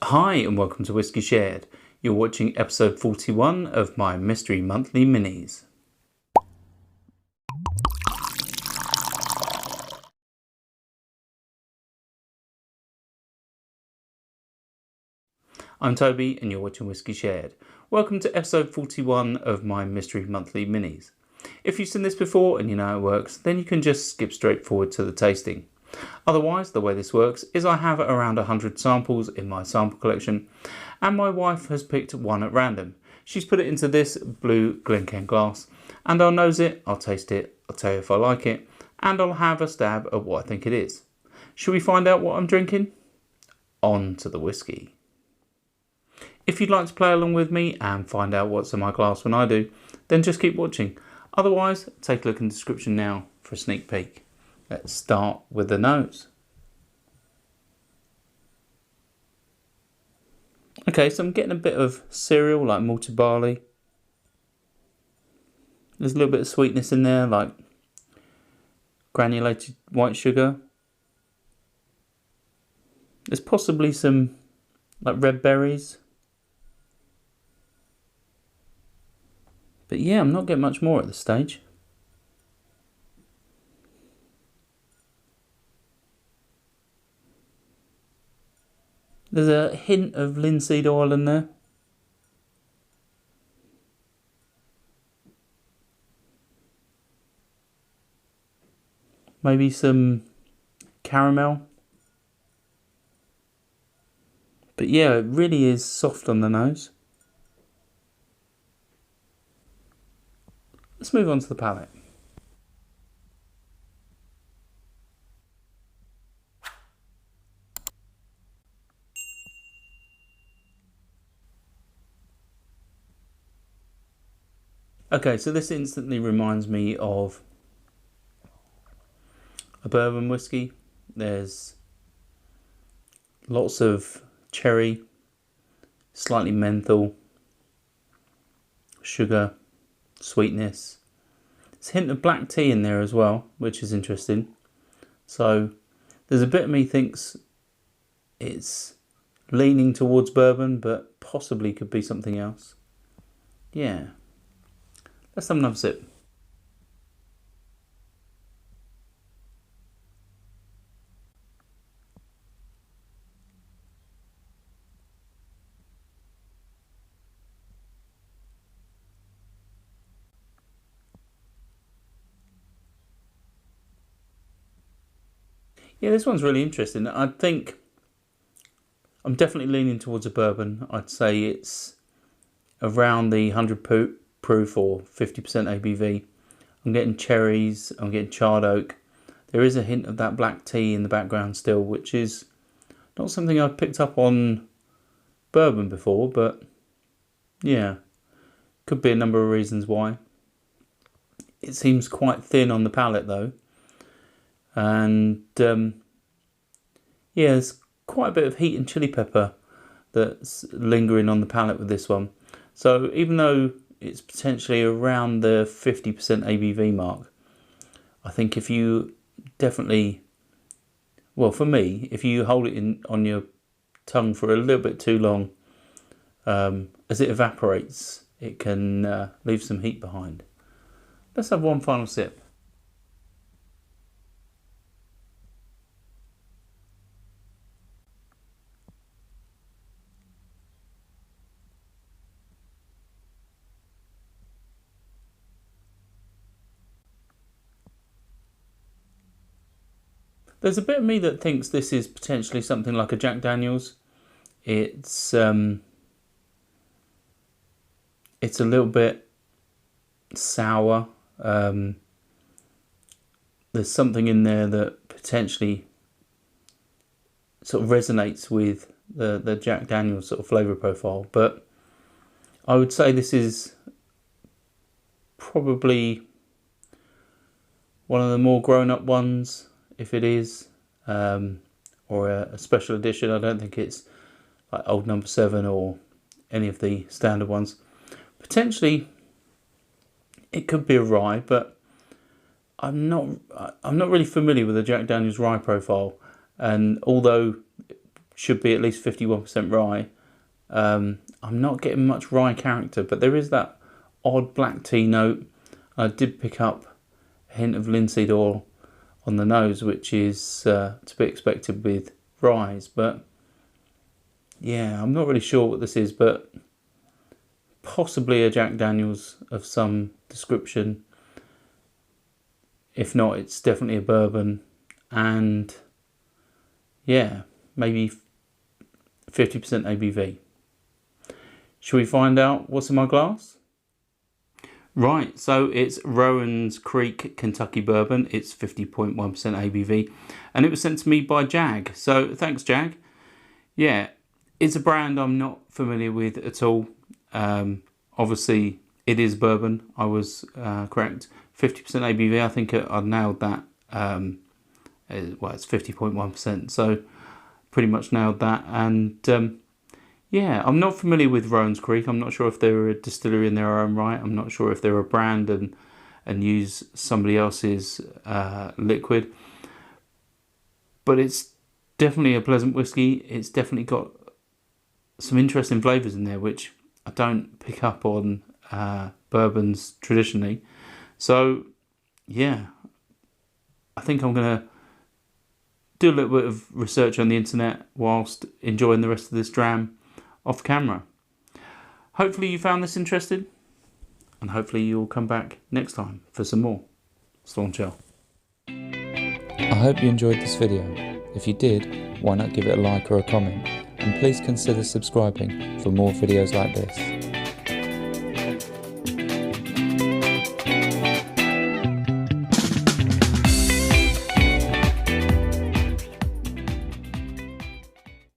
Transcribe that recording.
Hi and welcome to Whisky Shared. You're watching episode 41 of my Mystery Monthly Minis. I'm Toby and you're watching Whisky Shared. Welcome to episode 41 of my Mystery Monthly Minis. If you've seen this before and you know how it works, then you can just skip straight forward to the tasting. Otherwise, the way this works is I have around 100 samples in my sample collection, and my wife has picked one at random. She's put it into this blue Glencairn glass, and I'll nose it, I'll taste it, I'll tell you if I like it, and I'll have a stab at what I think it is. Shall we find out what I'm drinking? On to the whiskey. If you'd like to play along with me and find out what's in my glass when I do, then just keep watching. Otherwise, take a look in the description now for a sneak peek. Let's start with the nose. Okay, so I'm getting a bit of cereal, like malted barley. There's a little bit of sweetness in there, like granulated white sugar. There's possibly some like red berries. But yeah, I'm not getting much more at this stage. There's a hint of linseed oil in there. Maybe some caramel. But yeah, it really is soft on the nose. Let's move on to the palate. Okay, so this instantly reminds me of a bourbon whiskey. There's lots of cherry, slightly menthol, sugar, sweetness. There's a hint of black tea in there as well, which is interesting. So there's a bit of me thinks it's leaning towards bourbon, but possibly could be something else. Yeah. Let's have another sip. Yeah, this one's really interesting. I think I'm definitely leaning towards a bourbon. I'd say it's around the 100 proof or 50% ABV. I'm getting cherries, I'm getting charred oak. There is a hint of that black tea in the background still, which is not something I've picked up on bourbon before, but yeah, could be a number of reasons why. It seems quite thin on the palate though, and yeah, there's quite a bit of heat and chili pepper that's lingering on the palate with this one. So even though it's potentially around the 50% ABV mark, I think if you definitely, well for me, if you hold it in on your tongue for a little bit too long, as it evaporates, it can leave some heat behind. Let's have one final sip. There's a bit of me that thinks this is potentially something like a Jack Daniel's. It's a little bit sour. There's something in there that potentially sort of resonates with the Jack Daniel's sort of flavour profile. But I would say this is probably one of the more grown-up ones, if it is, or a special edition. I don't think it's like Old Number 7 or any of the standard ones. Potentially it could be a rye, but I'm not really familiar with the Jack Daniel's rye profile, and although should be at least 51% rye. I'm not getting much rye character, but there is that odd black tea note. I did pick up a hint of linseed oil on the nose, which is to be expected with rye, but yeah, I'm not really sure what this is, but possibly a Jack Daniel's of some description. If not, it's definitely a bourbon, and yeah, maybe 50% ABV. Should we find out what's in my glass? Right, so it's Rowan's Creek Kentucky Bourbon. It's 50.1% ABV, and it was sent to me by Jag. So thanks, Jag. Yeah, it's a brand I'm not familiar with at all. Obviously, it is bourbon. I was correct. 50% ABV. I think I nailed that. Well, it's 50.1%. So pretty much nailed that. And yeah, I'm not familiar with Rowan's Creek. I'm not sure if they're a distillery in their own right. I'm not sure if they're a brand and use somebody else's liquid. But it's definitely a pleasant whiskey. It's definitely got some interesting flavours in there, which I don't pick up on bourbons traditionally. So yeah, I think I'm going to do a little bit of research on the internet whilst enjoying the rest of this dram off camera. Hopefully you found this interesting, and hopefully you'll come back next time for some more Staunchill. I hope you enjoyed this video. If you did, why not give it a like or a comment, and please consider subscribing for more videos like this.